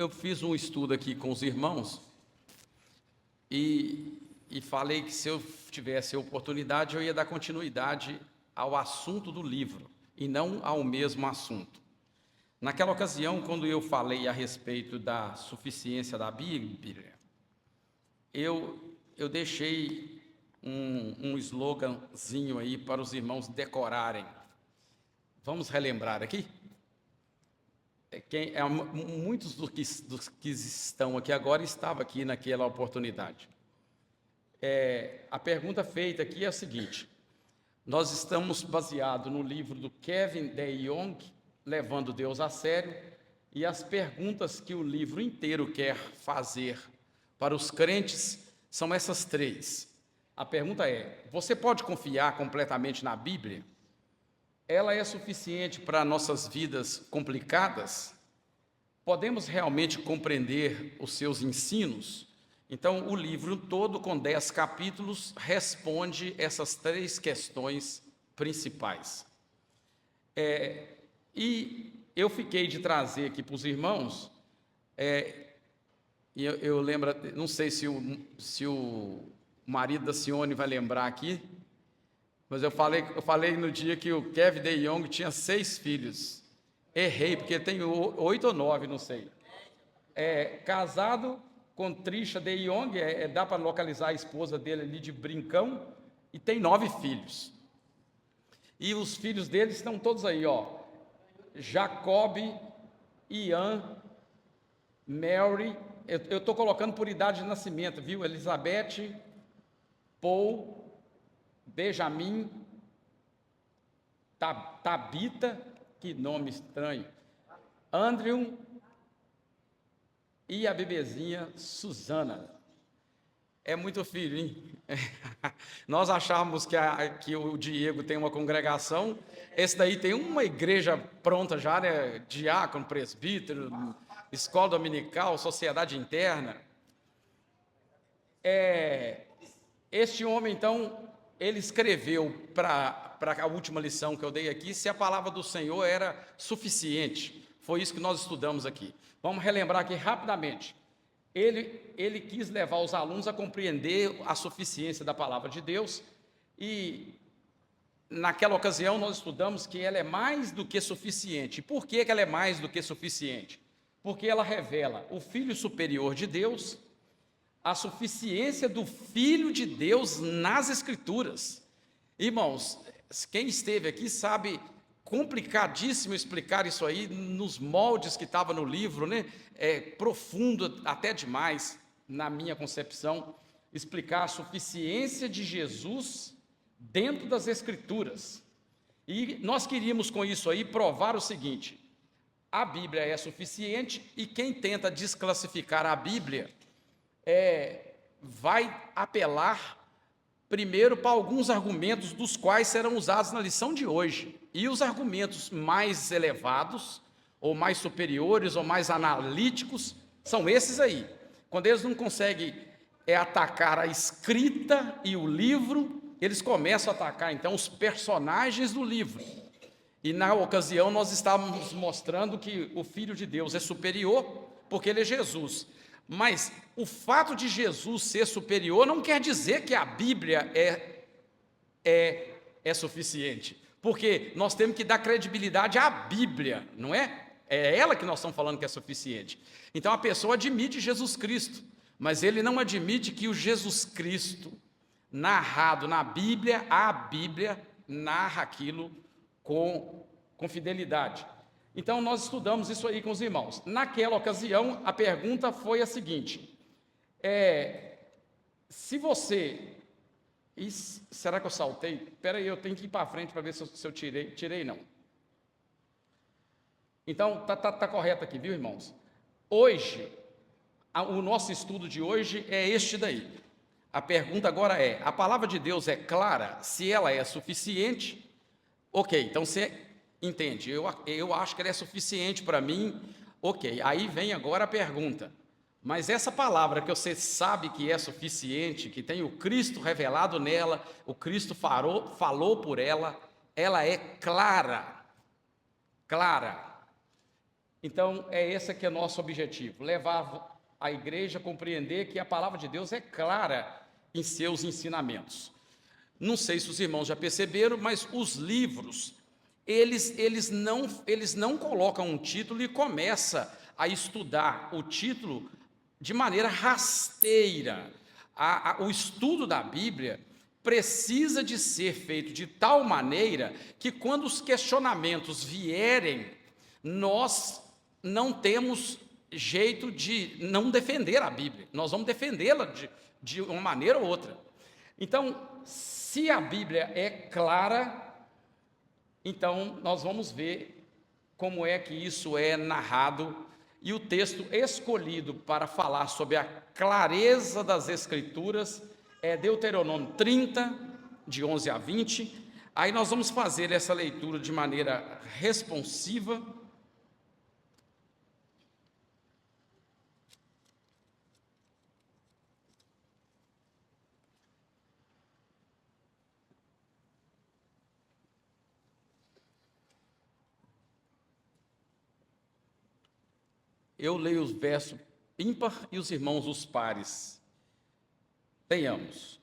eu fiz um estudo aqui com os irmãos e falei que se eu tivesse a oportunidade, eu ia dar continuidade ao assunto do livro e não ao mesmo assunto. Naquela ocasião, quando eu falei a respeito da suficiência da Bíblia, eu deixei um sloganzinho aí para os irmãos decorarem. Vamos relembrar aqui? Muitos dos que estão aqui agora estavam aqui naquela oportunidade. A pergunta feita aqui é a seguinte: nós estamos baseados no livro do Kevin DeYoung, Levando Deus a Sério, e as perguntas que o livro inteiro quer fazer para os crentes são essas três. A pergunta é: você pode confiar completamente na Bíblia? Ela é suficiente para nossas vidas complicadas? Podemos realmente compreender os seus ensinos? Então, o livro todo, com 10 capítulos, responde essas três questões principais. E eu fiquei de trazer aqui para os irmãos, eu lembro, não sei se o marido da Sione vai lembrar aqui, mas eu falei no dia que o Kevin DeYoung tinha 6 filhos. Errei, porque tem 8 ou 9, não sei. Casado com Trisha DeYoung, dá para localizar a esposa dele ali de brincão, e tem 9 filhos. E os filhos dele estão todos aí, ó. Jacob, Ian, Mary, eu estou colocando por idade de nascimento, viu? Elizabeth, Paul, Benjamin, Tabita, que nome estranho, Andrew e a bebezinha Susana. É muito filho, hein? Nós achávamos que o Diego tem uma congregação, esse daí tem uma igreja pronta já, né? Diácono, presbítero, escola dominical, sociedade interna. Este homem, então, ele escreveu para a última lição que eu dei aqui, se a palavra do Senhor era suficiente. Foi isso que nós estudamos aqui. Vamos relembrar aqui rapidamente. Ele quis levar os alunos a compreender a suficiência da palavra de Deus, e naquela ocasião nós estudamos que ela é mais do que suficiente. Por que ela é mais do que suficiente? Porque ela revela o Filho superior de Deus, a suficiência do Filho de Deus nas Escrituras. Irmãos, quem esteve aqui sabe, complicadíssimo explicar isso aí nos moldes que estava no livro, né? Profundo até demais, na minha concepção, explicar a suficiência de Jesus dentro das Escrituras. E nós queríamos com isso aí provar o seguinte: a Bíblia é suficiente, e quem tenta desclassificar a Bíblia vai apelar primeiro para alguns argumentos dos quais serão usados na lição de hoje. E os argumentos mais elevados, ou mais superiores, ou mais analíticos, são esses aí. Quando eles não conseguem atacar a escrita e o livro, eles começam a atacar, então, os personagens do livro. E na ocasião nós estávamos mostrando que o Filho de Deus é superior, porque ele é Jesus. Mas o fato de Jesus ser superior não quer dizer que a Bíblia é suficiente, porque nós temos que dar credibilidade à Bíblia, não é? É ela que nós estamos falando que é suficiente. Então a pessoa admite Jesus Cristo, mas ele não admite que o Jesus Cristo narrado na Bíblia, a Bíblia narra aquilo com fidelidade. Então nós estudamos isso aí com os irmãos. Naquela ocasião a pergunta foi a seguinte: se você... será que eu saltei? Espera aí, eu tenho que ir para frente para ver se eu tirei não. Então tá correto aqui, viu, irmãos? Hoje, o nosso estudo de hoje é este daí. A pergunta agora é: a palavra de Deus é clara? Se ela é suficiente, ok, então você entende, eu acho que ela é suficiente para mim, ok. Aí vem agora a pergunta: mas essa palavra que você sabe que é suficiente, que tem o Cristo revelado nela, o Cristo falou por ela, ela é clara? Clara. Então, é esse que é nosso objetivo, levar a igreja a compreender que a palavra de Deus é clara em seus ensinamentos. Não sei se os irmãos já perceberam, mas os livros, eles não colocam um título e começa a estudar o título de maneira rasteira. O estudo da Bíblia precisa de ser feito de tal maneira que quando os questionamentos vierem, nós não temos jeito de não defender a Bíblia, nós vamos defendê-la de uma maneira ou outra. Então, se a Bíblia é clara, então nós vamos ver como é que isso é narrado, e o texto escolhido para falar sobre a clareza das Escrituras é Deuteronômio 30, de 11 a 20. Aí nós vamos fazer essa leitura de maneira responsiva. Eu leio os versos ímpar e os irmãos os pares. Tenhamos.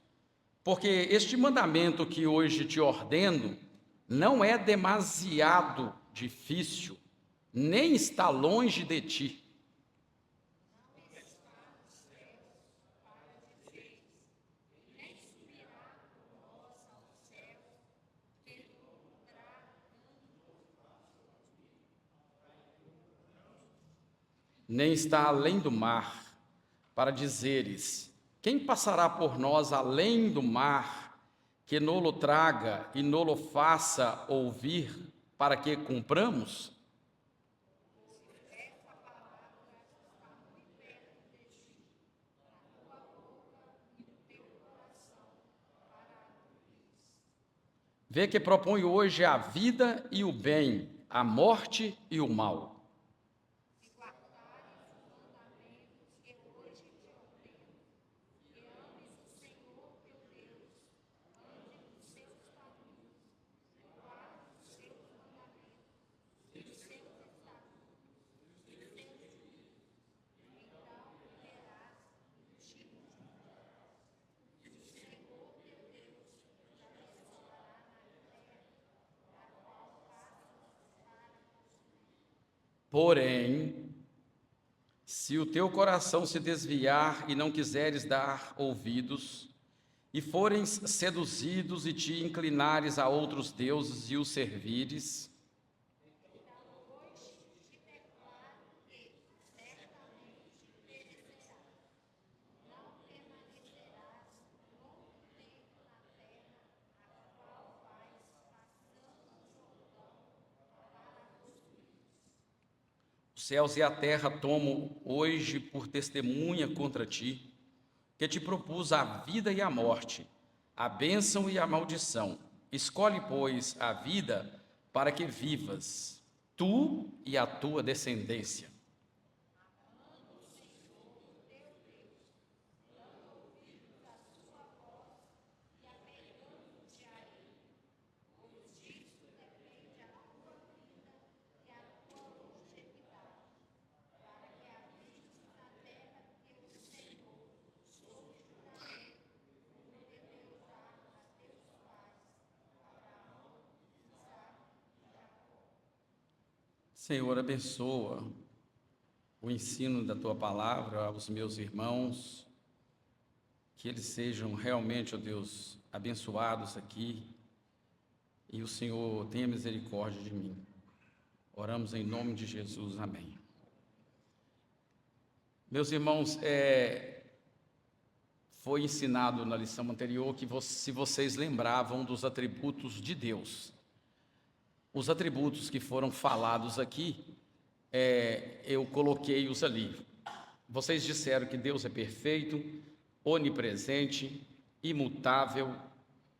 Porque este mandamento que hoje te ordeno não é demasiado difícil, nem está longe de ti. Nem está além do mar, para dizeres: quem passará por nós além do mar, que nolo traga e nolo faça ouvir, para que cumpramos? Vê que propõe hoje a vida e o bem, a morte e o mal. Porém, se o teu coração se desviar e não quiseres dar ouvidos, e forem seduzidos e te inclinares a outros deuses e os servires, os céus e a terra tomam hoje por testemunha contra ti, que te propus a vida e a morte, a bênção e a maldição. Escolhe, pois, a vida para que vivas, tu e a tua descendência. Senhor, abençoa o ensino da tua palavra aos meus irmãos, que eles sejam realmente, ó Deus, abençoados aqui, e o Senhor tenha misericórdia de mim. Oramos em nome de Jesus, amém. Meus irmãos, foi ensinado na lição anterior que se vocês lembravam dos atributos de Deus. Os atributos que foram falados aqui, eu coloquei-os ali. Vocês disseram que Deus é perfeito, onipresente, imutável,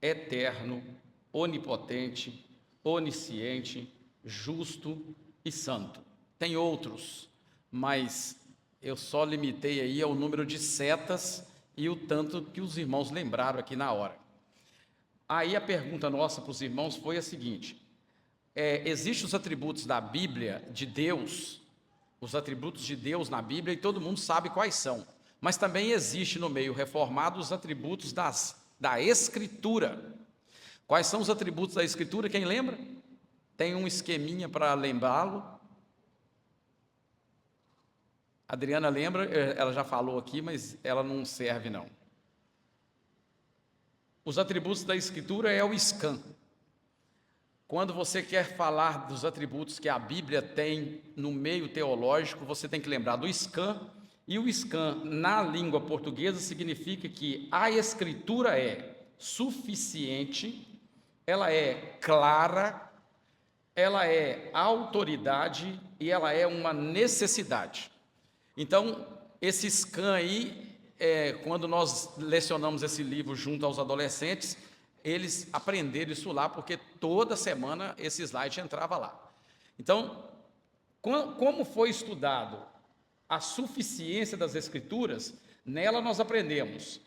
eterno, onipotente, onisciente, justo e santo. Tem outros, mas eu só limitei aí ao número de setas e o tanto que os irmãos lembraram aqui na hora. Aí a pergunta nossa para os irmãos foi a seguinte: existem os atributos da Bíblia de Deus os atributos de Deus na Bíblia, e todo mundo sabe quais são. Mas também existe no meio reformado os atributos da Escritura. Quais são os atributos da Escritura? Quem lembra? Tem um esqueminha para lembrá-lo. A Adriana lembra, ela já falou aqui, mas ela não serve não. Os atributos da Escritura é o scan. Quando você quer falar dos atributos que a Bíblia tem no meio teológico, você tem que lembrar do scan, e o scan na língua portuguesa significa que a Escritura é suficiente, ela é clara, ela é autoridade e ela é uma necessidade. Então, esse scan aí, quando nós lecionamos esse livro junto aos adolescentes, eles aprenderam isso lá, porque toda semana esse slide entrava lá. Então, como foi estudado a suficiência das Escrituras, nela nós aprendemos.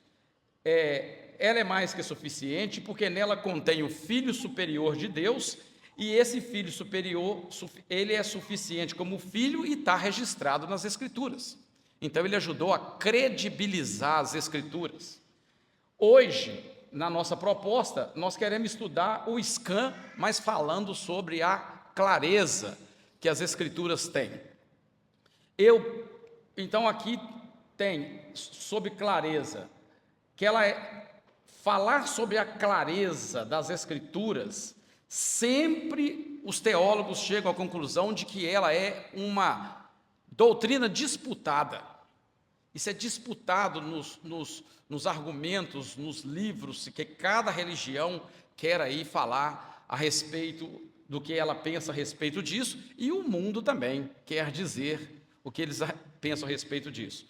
Ela é mais que suficiente, porque nela contém o Filho superior de Deus, e esse Filho superior, ele é suficiente como Filho e está registrado nas Escrituras. Então, ele ajudou a credibilizar as Escrituras. Hoje, na nossa proposta, nós queremos estudar o scan, mas falando sobre a clareza que as Escrituras têm. Então, aqui tem sobre clareza, que ela falar sobre a clareza das Escrituras, sempre os teólogos chegam à conclusão de que ela é uma doutrina disputada. Isso é disputado nos argumentos, nos livros, que cada religião quer aí falar a respeito do que ela pensa a respeito disso, e o mundo também quer dizer o que eles pensam a respeito disso.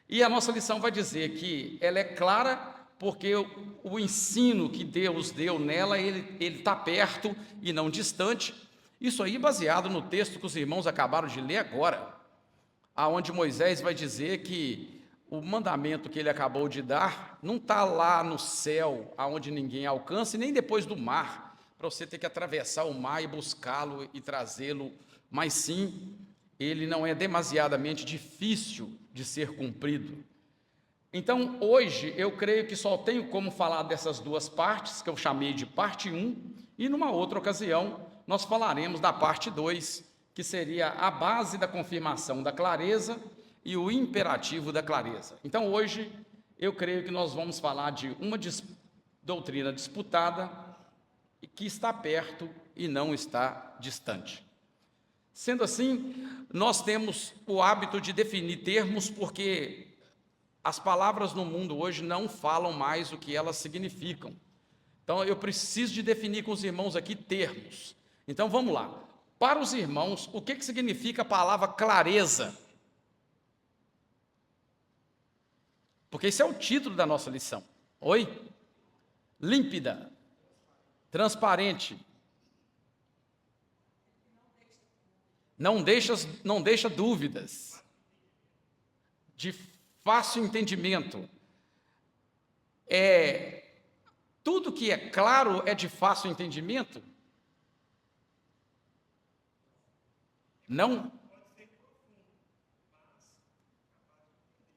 E a nossa lição vai dizer que ela é clara porque o ensino que Deus deu nela, ele está perto e não distante. Isso aí baseado no texto que os irmãos acabaram de ler agora, aonde Moisés vai dizer que o mandamento que ele acabou de dar não está lá no céu, aonde ninguém alcança, e nem depois do mar, para você ter que atravessar o mar e buscá-lo e trazê-lo, mas sim, ele não é demasiadamente difícil de ser cumprido. Então, hoje, eu creio que só tenho como falar dessas duas partes, que eu chamei de parte 1, e numa outra ocasião, nós falaremos da parte 2, que seria a base da confirmação da clareza e o imperativo da clareza. Então, hoje, eu creio que nós vamos falar de uma doutrina disputada que está perto e não está distante. Sendo assim, nós temos o hábito de definir termos, porque as palavras no mundo hoje não falam mais o que elas significam. Então, eu preciso de definir com os irmãos aqui termos. Então, vamos lá. Para os irmãos, o que significa a palavra clareza? Porque esse é o título da nossa lição. Oi? Límpida, transparente. Não deixa dúvidas. De fácil entendimento. Tudo que é claro é de fácil entendimento? Não?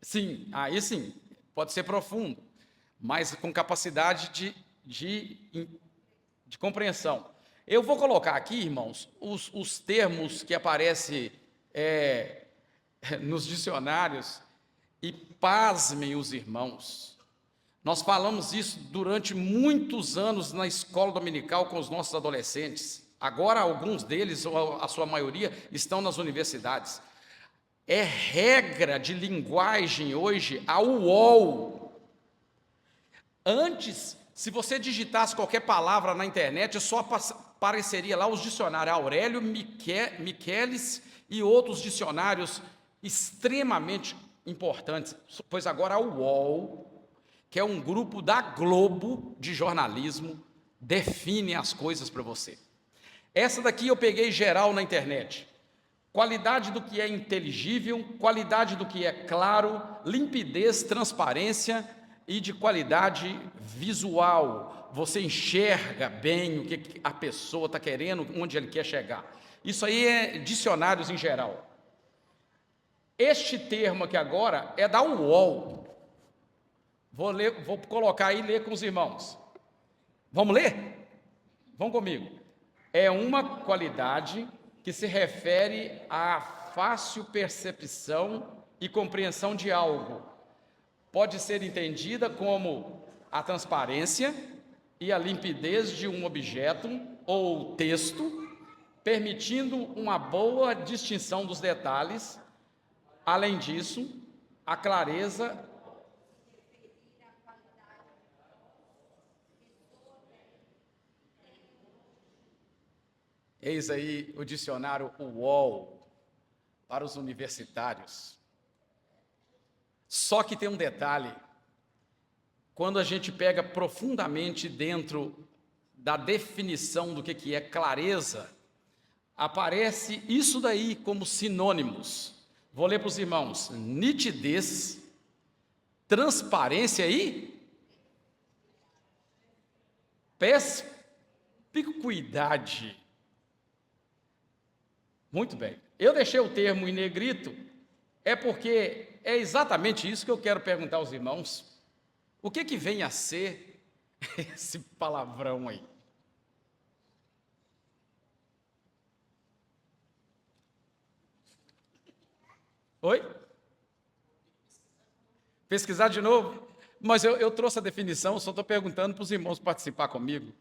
Sim, aí sim, pode ser profundo, mas com capacidade de compreensão. Eu vou colocar aqui, irmãos, os termos que aparecem nos dicionários, e pasmem os irmãos. Nós falamos isso durante muitos anos na escola dominical com os nossos adolescentes. Agora, alguns deles, ou a sua maioria, estão nas universidades. É regra de linguagem hoje a UOL. Antes, se você digitasse qualquer palavra na internet, só apareceria lá os dicionários Aurélio, Michelis e outros dicionários extremamente importantes, pois agora a UOL, que é um grupo da Globo de jornalismo, define as coisas para você. Essa daqui eu peguei geral na internet. Qualidade do que é inteligível, qualidade do que é claro, limpidez, transparência e de qualidade visual. Você enxerga bem o que a pessoa está querendo, onde ele quer chegar. Isso aí é dicionários em geral. Este termo aqui agora é da UOL. Vou colocar aí e ler com os irmãos. Vamos ler? Vão comigo. É uma qualidade que se refere à fácil percepção e compreensão de algo. Pode ser entendida como a transparência e a limpidez de um objeto ou texto, permitindo uma boa distinção dos detalhes. Além disso, a clareza. Eis aí o dicionário UOL para os universitários. Só que tem um detalhe: quando a gente pega profundamente dentro da definição do que é clareza, aparece isso daí como sinônimos. Vou ler para os irmãos: nitidez, transparência e perspicuidade. Muito bem. Eu deixei o termo em negrito, é porque é exatamente isso que eu quero perguntar aos irmãos. O que vem a ser esse palavrão aí? Oi? Pesquisar de novo? Mas eu trouxe a definição, só estou perguntando para os irmãos participar comigo.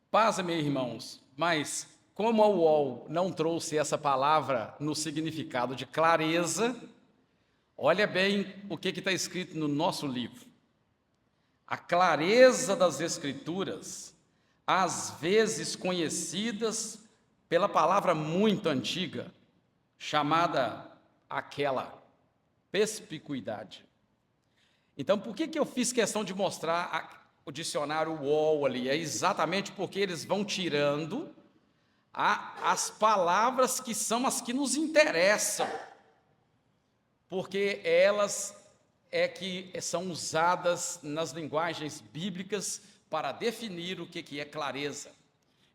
Pasmem, irmãos, mas como a UOL não trouxe essa palavra no significado de clareza, olha bem o que está escrito no nosso livro. A clareza das Escrituras, às vezes conhecidas pela palavra muito antiga, chamada aquela perspicuidade. Então, por que eu fiz questão de mostrar o dicionário UOL ali? É exatamente porque eles vão tirando as palavras que são as que nos interessam, porque elas que são usadas nas linguagens bíblicas para definir o que é clareza.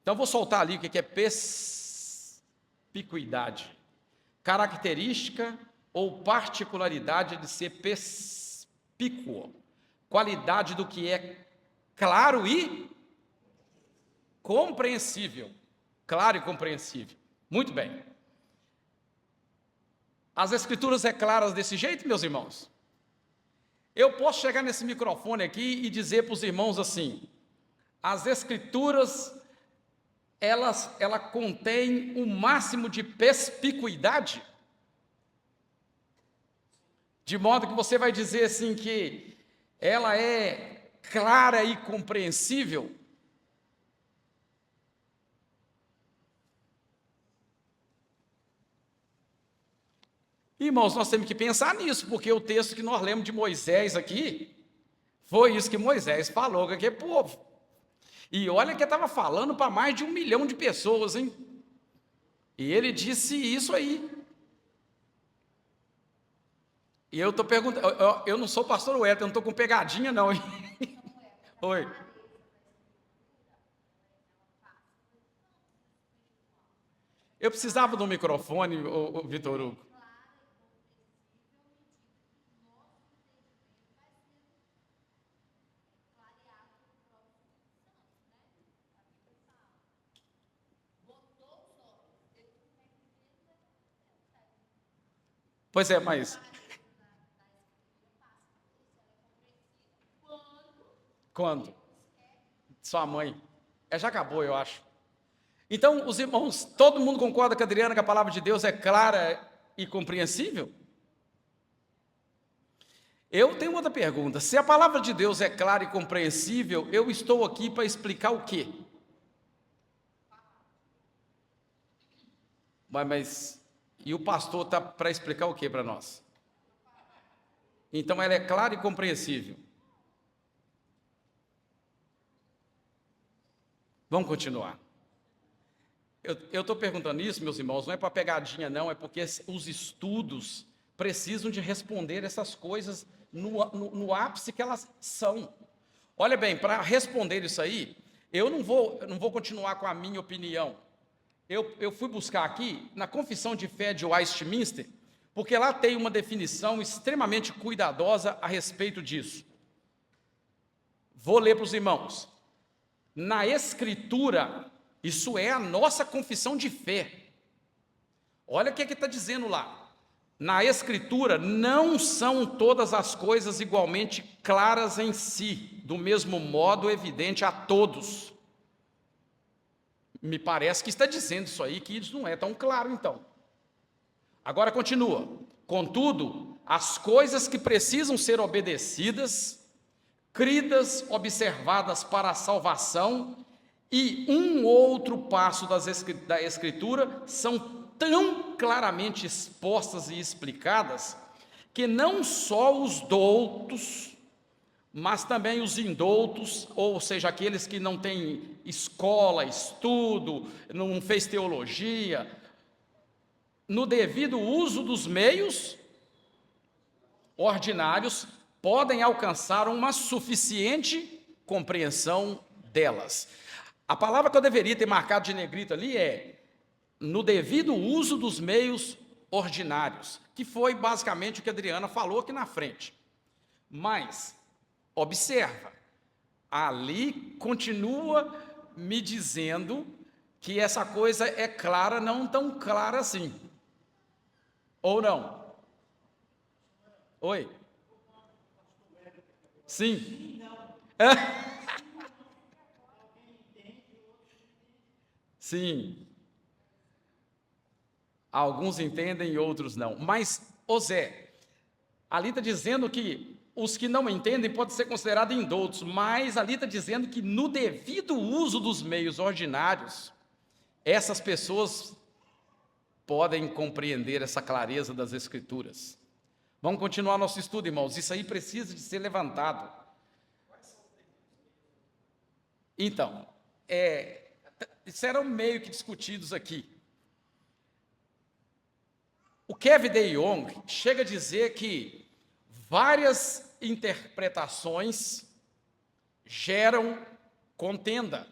Então, vou soltar ali o que é perspicuidade. Característica ou particularidade de ser perspícuo. Qualidade do que é claro e compreensível. Claro e compreensível. Muito bem. As Escrituras é claras desse jeito, meus irmãos? Eu posso chegar nesse microfone aqui e dizer para os irmãos assim: as Escrituras, ela contém o máximo de perspicuidade, de modo que você vai dizer assim que ela é clara e compreensível. Irmãos, nós temos que pensar nisso, porque o texto que nós lemos de Moisés aqui, foi isso que Moisés falou com aquele povo. E olha que estava falando para mais de 1 milhão de pessoas, hein? E ele disse isso aí. E eu estou perguntando, eu não sou pastor Wellington, eu não estou com pegadinha não, hein? Oi. Eu precisava de um microfone, Vitor Hugo. Pois é, mas... Quando? Sua mãe. Já acabou, eu acho. Então, os irmãos, todo mundo concorda com a Adriana que a palavra de Deus é clara e compreensível? Eu tenho outra pergunta. Se a palavra de Deus é clara e compreensível, eu estou aqui para explicar o quê? Mas e o pastor está para explicar o quê para nós? Então ela é clara e compreensível. Vamos continuar. Eu estou perguntando isso, meus irmãos, não é para pegadinha não, é porque os estudos precisam de responder essas coisas no ápice que elas são. Olha bem, para responder isso aí, eu não vou continuar com a minha opinião. Eu fui buscar aqui na Confissão de Fé de Westminster, porque lá tem uma definição extremamente cuidadosa a respeito disso. Vou ler para os irmãos. Na Escritura, isso é a nossa confissão de fé. Olha o que está dizendo lá. Na Escritura, não são todas as coisas igualmente claras em si, do mesmo modo evidente a todos. Me parece que está dizendo isso aí, que isso não é tão claro, então. Agora continua. Contudo, as coisas que precisam ser obedecidas, cridas, observadas para a salvação, e um outro passo da Escritura são tão claramente expostas e explicadas, que não só os doutos, mas também os indoutos, ou seja, aqueles que não têm escola, estudo, não fez teologia, no devido uso dos meios ordinários, podem alcançar uma suficiente compreensão delas. A palavra que eu deveria ter marcado de negrito ali é no devido uso dos meios ordinários, que foi basicamente o que a Adriana falou aqui na frente. Mas, observa, ali continua me dizendo que essa coisa é clara, não tão clara assim. Ou não? Oi? Sim. Sim. Alguns entendem e outros não. Mas, ô Zé, ali está dizendo que os que não entendem podem ser considerados indoutos, mas ali está dizendo que no devido uso dos meios ordinários, essas pessoas podem compreender essa clareza das Escrituras. Vamos continuar nosso estudo, irmãos. Isso aí precisa de ser levantado. Então, isso eram meio que discutidos aqui. O Kevin DeYoung chega a dizer que várias interpretações geram contenda.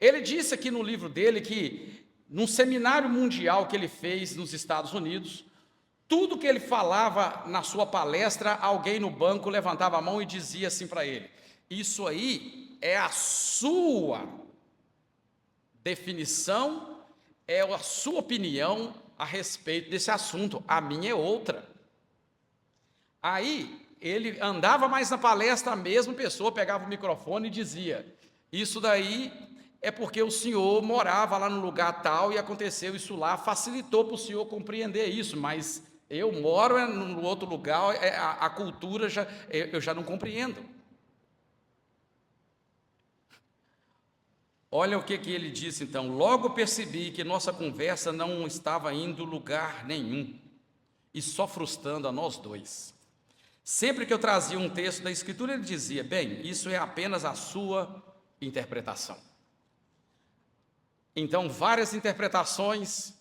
Ele disse aqui no livro dele que, num seminário mundial que ele fez nos Estados Unidos, tudo que ele falava na sua palestra, alguém no banco levantava a mão e dizia assim para ele: isso aí é a sua definição, é a sua opinião a respeito desse assunto, a minha é outra. Aí, ele andava mais na palestra, a mesma pessoa pegava o microfone e dizia: isso daí é porque o senhor morava lá no lugar tal e aconteceu isso lá, facilitou para o senhor compreender isso, mas eu moro no outro lugar, a cultura eu já não compreendo. Olha o que ele disse então: logo percebi que nossa conversa não estava indo lugar nenhum e só frustrando a nós dois. Sempre que eu trazia um texto da Escritura, ele dizia: bem, isso é apenas a sua interpretação. Então, várias interpretações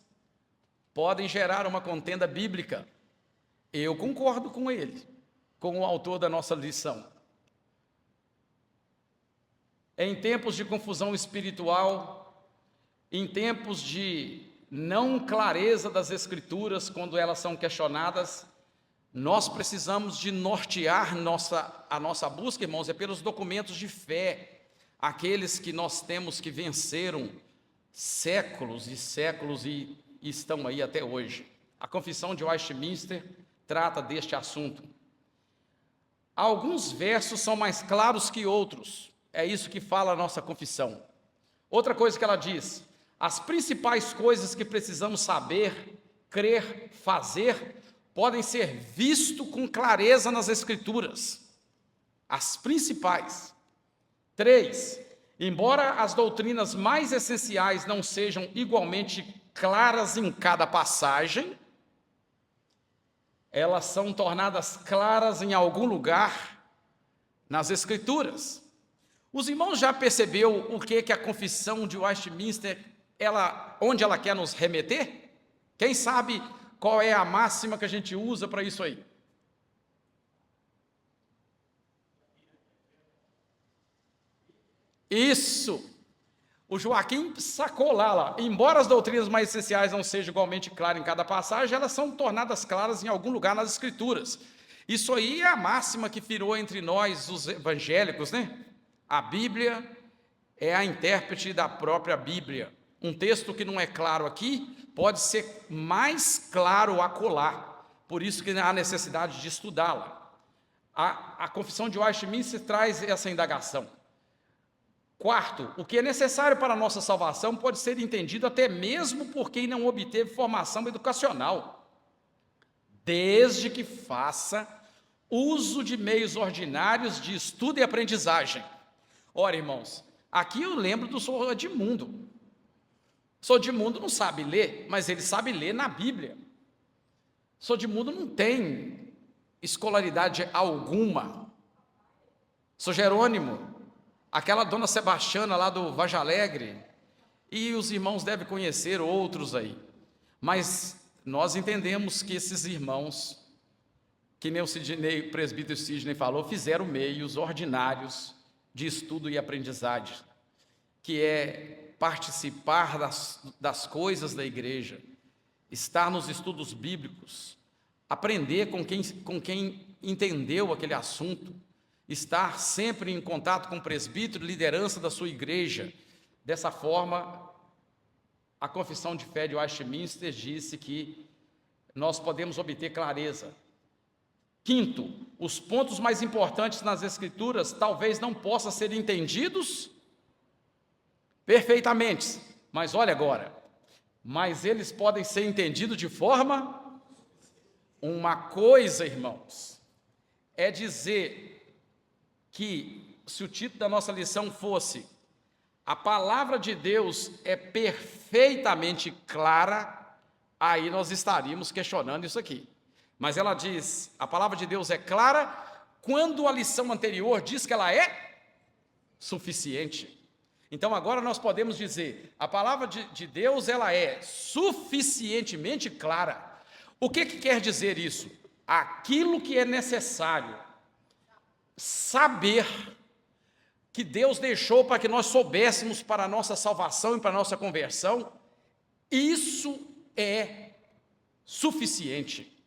podem gerar uma contenda bíblica. Eu concordo com ele, com o autor da nossa lição. Em tempos de confusão espiritual, em tempos de não clareza das Escrituras, quando elas são questionadas, nós precisamos de nortear a nossa busca, irmãos, é pelos documentos de fé, aqueles que nós temos que venceram séculos e séculos e estão aí até hoje. A Confissão de Westminster trata deste assunto. Alguns versos são mais claros que outros, é isso que fala a nossa confissão. Outra coisa que ela diz: as principais coisas que precisamos saber, crer, fazer, podem ser vistas com clareza nas Escrituras. As principais. 3. Embora as doutrinas mais essenciais não sejam igualmente claras em cada passagem, elas são tornadas claras em algum lugar nas Escrituras. Os irmãos já percebeu o que a Confissão de Westminster, onde ela quer nos remeter? Quem sabe qual é a máxima que a gente usa para isso aí? Isso! O Joaquim sacou lá. Embora as doutrinas mais essenciais não sejam igualmente claras em cada passagem, elas são tornadas claras em algum lugar nas Escrituras. Isso aí é a máxima que virou entre nós, os evangélicos, né? A Bíblia é a intérprete da própria Bíblia. Um texto que não é claro aqui pode ser mais claro acolá. Por isso que há necessidade de estudá-la. A Confissão de Westminster traz essa indagação. Quarto, o que é necessário para a nossa salvação pode ser entendido até mesmo por quem não obteve formação educacional, desde que faça uso de meios ordinários de estudo e aprendizagem. Ora, irmãos, aqui eu lembro do Sr. Edmundo. O Sr. Edmundo não sabe ler, mas ele sabe ler na Bíblia. O Sr. Edmundo não tem escolaridade alguma. Sr. Jerônimo, aquela dona Sebastiana lá do Vaja Alegre, e os irmãos devem conhecer outros aí. Mas nós entendemos que esses irmãos, que nem o presbítero Sidney falou, fizeram meios ordinários de estudo e aprendizagem, que é participar das coisas da igreja, estar nos estudos bíblicos, aprender com quem entendeu aquele assunto, estar sempre em contato com o presbítero, liderança da sua igreja. Dessa forma, a Confissão de Fé de Westminster disse que nós podemos obter clareza. Quinto, os pontos mais importantes nas Escrituras talvez não possam ser entendidos perfeitamente, mas olha agora, mas eles podem ser entendidos de forma... Uma coisa, irmãos, é dizer que, se o título da nossa lição fosse a palavra de Deus é perfeitamente clara, aí nós estaríamos questionando isso aqui. Mas ela diz, a palavra de Deus é clara, quando a lição anterior diz que ela é suficiente. Então agora nós podemos dizer, a palavra de Deus ela é suficientemente clara. O que quer dizer isso? Aquilo que é necessário saber que Deus deixou para que nós soubéssemos para a nossa salvação e para a nossa conversão, isso é suficiente.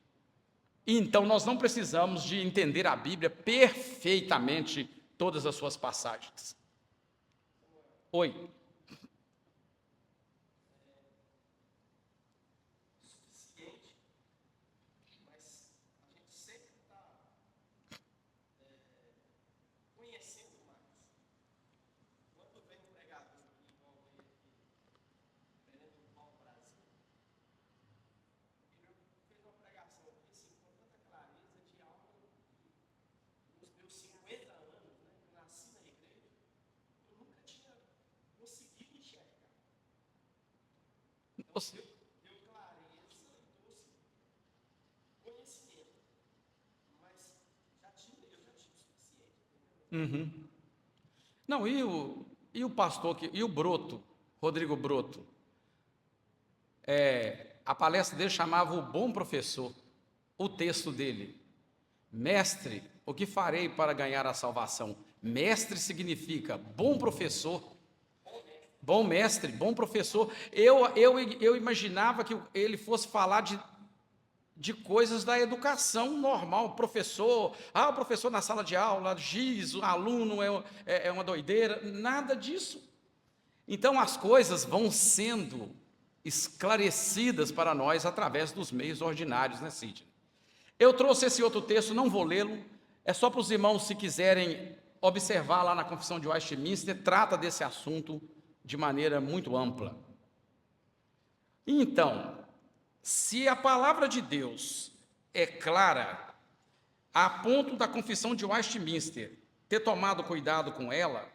Então nós não precisamos de entender a Bíblia perfeitamente, todas as suas passagens. Oi. Uhum. Não, e o pastor, e o Broto, Rodrigo Broto, a palestra dele chamava O Bom Professor, o texto dele, mestre, o que farei para ganhar a salvação? Mestre significa bom professor, bom mestre, bom professor. Eu imaginava que ele fosse falar de coisas da educação normal, o professor na sala de aula, giz, o aluno é uma doideira, nada disso. Então as coisas vão sendo esclarecidas para nós através dos meios ordinários, né, Sidney? Eu trouxe esse outro texto, não vou lê-lo, é só para os irmãos, se quiserem observar lá na Confissão de Westminster, trata desse assunto de maneira muito ampla. Então, se a palavra de Deus é clara, a ponto da Confissão de Westminster ter tomado cuidado com ela,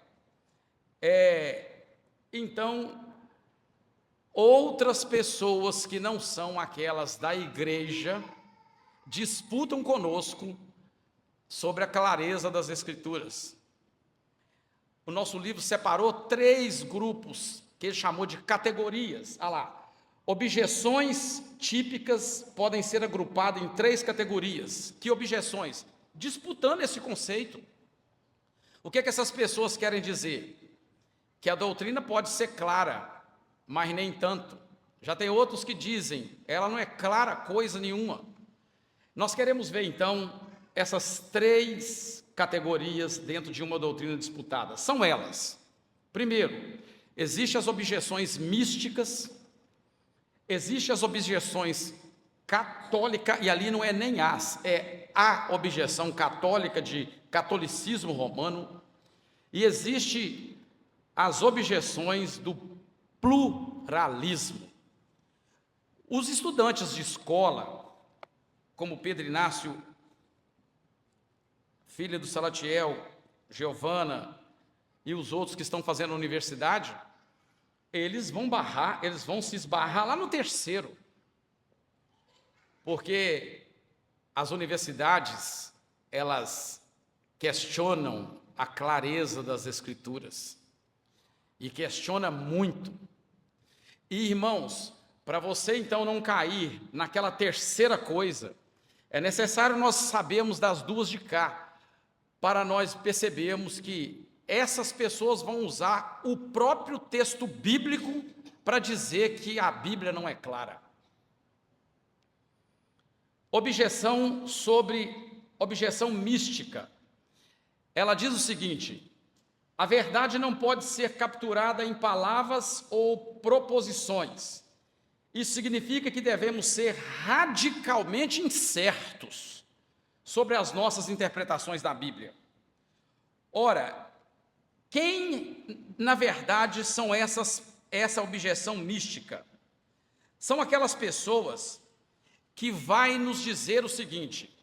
então, outras pessoas que não são aquelas da igreja disputam conosco sobre a clareza das Escrituras. O nosso livro separou 3 grupos, que ele chamou de categorias. Olha lá, objeções típicas podem ser agrupadas em 3 categorias. Que objeções? Disputando esse conceito. O que é que essas pessoas querem dizer? que a doutrina pode ser clara, mas nem tanto. Já tem outros que dizem, ela não é clara coisa nenhuma. Nós queremos ver, então, essas 3 categorias dentro de uma doutrina disputada. São elas. Primeiro, existem as objeções místicas, existem as objeções católicas, e ali não é nem é a objeção católica de catolicismo romano, e existe as objeções do pluralismo. Os estudantes de escola, como Pedro Inácio, filho do Salatiel, Giovana e os outros que estão fazendo a universidade, eles vão se esbarrar lá no terceiro, porque as universidades, elas questionam a clareza das Escrituras, e questiona muito. E, irmãos, para você então não cair naquela terceira coisa, é necessário nós sabermos das duas de cá, para nós percebermos que essas pessoas vão usar o próprio texto bíblico para dizer que a Bíblia não é clara. Objeção mística. Ela diz o seguinte: a verdade não pode ser capturada em palavras ou proposições. Isso significa que devemos ser radicalmente incertos sobre as nossas interpretações da Bíblia. Ora, quem, na verdade, são essa objeção mística? São aquelas pessoas que vai nos dizer o seguinte: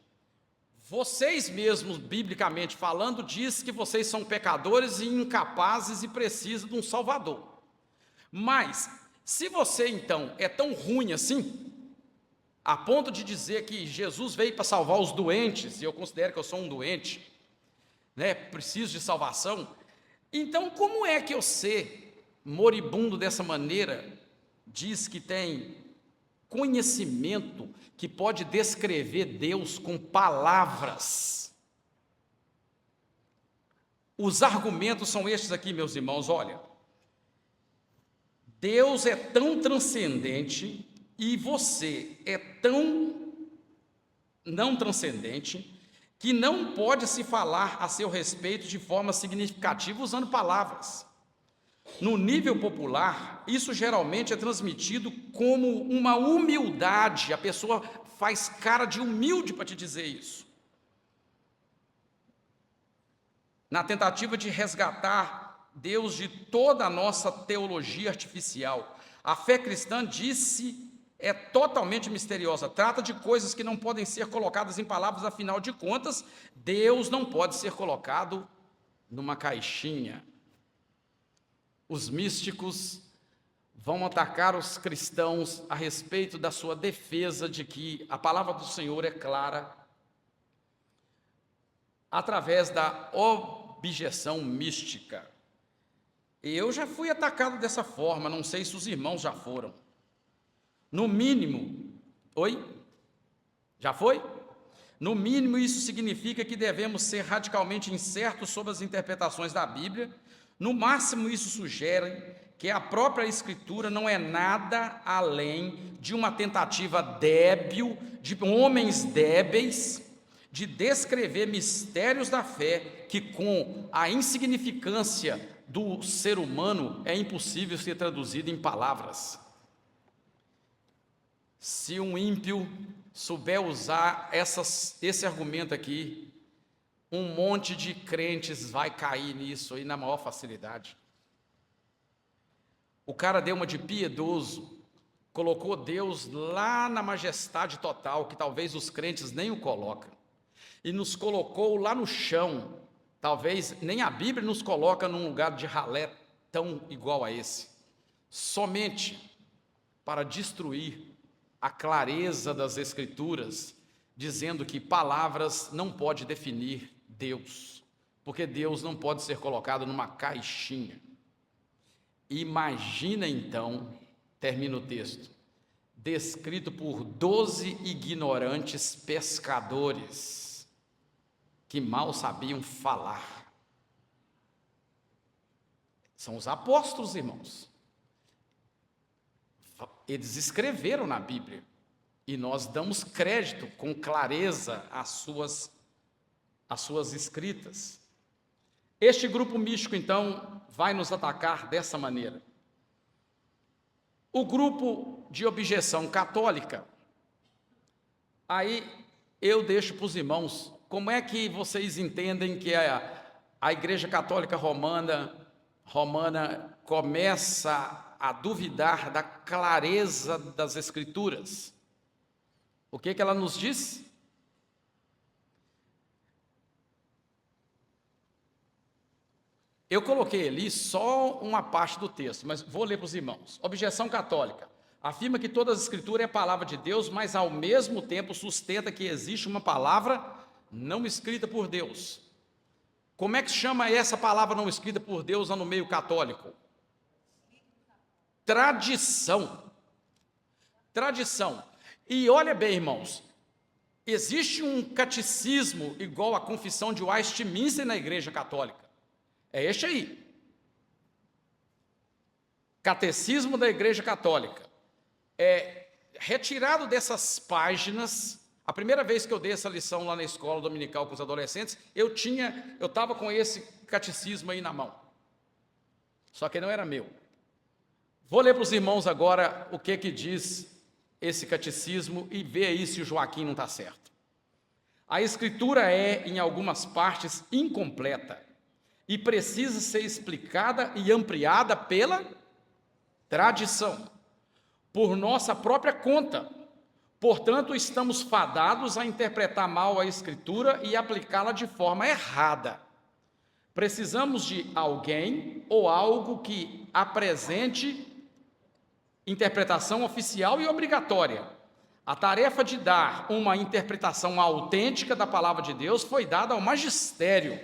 vocês mesmos, biblicamente falando, diz que vocês são pecadores e incapazes e precisam de um Salvador. Mas, se você então é tão ruim assim, a ponto de dizer que Jesus veio para salvar os doentes, e eu considero que eu sou um doente, né, preciso de salvação, então como é que você, moribundo dessa maneira, diz que tem conhecimento que pode descrever Deus com palavras? Os argumentos são estes aqui, meus irmãos. Olha, Deus é tão transcendente e você é tão não transcendente que não pode se falar a seu respeito de forma significativa usando palavras. No nível popular, isso geralmente é transmitido como uma humildade, a pessoa faz cara de humilde para te dizer isso, na tentativa de resgatar Deus de toda a nossa teologia artificial. A fé cristã, disse, é totalmente misteriosa, trata de coisas que não podem ser colocadas em palavras, afinal de contas, Deus não pode ser colocado numa caixinha. Os místicos vão atacar os cristãos a respeito da sua defesa de que a palavra do Senhor é clara, através da objeção mística. Eu já fui atacado dessa forma, não sei se os irmãos já foram. No mínimo, já foi? No mínimo, isso significa que devemos ser radicalmente incertos sobre as interpretações da Bíblia. No máximo, isso sugere que a própria Escritura não é nada além de uma tentativa débil, de homens débeis, de descrever mistérios da fé que, com a insignificância do ser humano, é impossível ser traduzido em palavras. Se um ímpio souber usar esse argumento aqui, um monte de crentes vai cair nisso aí na maior facilidade. O cara deu uma de piedoso, colocou Deus lá na majestade total, que talvez os crentes nem o colocam, e nos colocou lá no chão. Talvez nem a Bíblia nos coloca num lugar de ralé tão igual a esse, somente para destruir a clareza das Escrituras, dizendo que palavras não pode definir Deus, porque Deus não pode ser colocado numa caixinha. Imagina então, termina o texto, descrito por 12 ignorantes pescadores, que mal sabiam falar. São os apóstolos, irmãos. Eles escreveram na Bíblia. E nós damos crédito com clareza às suas escritas. Este grupo místico, então, vai nos atacar dessa maneira. O grupo de objeção católica, aí eu deixo para os irmãos, como é que vocês entendem que a Igreja Católica Romana começa a duvidar da clareza das Escrituras? O que ela nos diz? Eu coloquei ali só uma parte do texto, mas vou ler para os irmãos. Objeção católica. Afirma que toda a Escritura é palavra de Deus, mas ao mesmo tempo sustenta que existe uma palavra não escrita por Deus. Como é que chama essa palavra não escrita por Deus lá no meio católico? Tradição. Tradição. E olha bem, irmãos, existe um catecismo igual à Confissão de Westminster na Igreja Católica. É este aí. Catecismo da Igreja Católica. É retirado dessas páginas. A primeira vez que eu dei essa lição lá na escola dominical com os adolescentes, eu estava com esse catecismo aí na mão. Só que não era meu. Vou ler para os irmãos agora o que diz esse catecismo e ver aí se o Joaquim não está certo. A Escritura é, em algumas partes, incompleta e precisa ser explicada e ampliada pela tradição, por nossa própria conta. Portanto, estamos fadados a interpretar mal a Escritura e aplicá-la de forma errada. Precisamos de alguém ou algo que apresente interpretação oficial e obrigatória. A tarefa de dar uma interpretação autêntica da palavra de Deus foi dada ao magistério,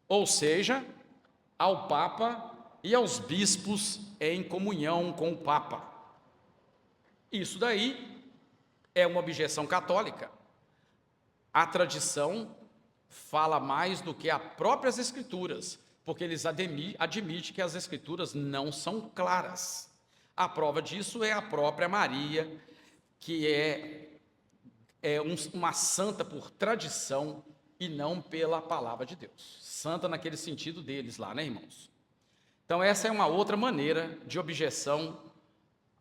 ou seja, ao Papa e aos bispos em comunhão com o Papa. Isso daí é uma objeção católica. A tradição fala mais do que as próprias Escrituras, porque eles admitem que as Escrituras não são claras. A prova disso é a própria Maria, que é uma santa por tradição e não pela palavra de Deus. Santa naquele sentido deles lá, né, irmãos? Então, essa é uma outra maneira de objeção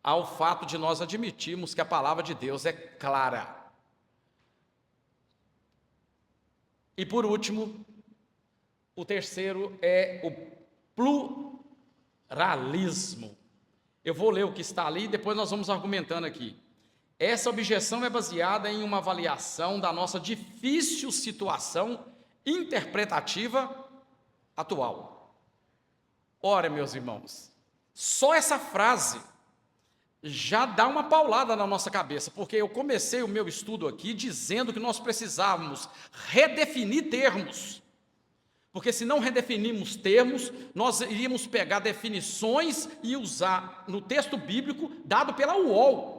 ao fato de nós admitirmos que a palavra de Deus é clara. E, por último, o terceiro é o pluralismo. Eu vou ler o que está ali e depois nós vamos argumentando aqui. Essa objeção é baseada em uma avaliação da nossa difícil situação interpretativa atual. Ora, meus irmãos, só essa frase já dá uma paulada na nossa cabeça, porque eu comecei o meu estudo aqui dizendo que nós precisávamos redefinir termos, porque se não redefinirmos termos, nós iríamos pegar definições e usar no texto bíblico dado pela UOL.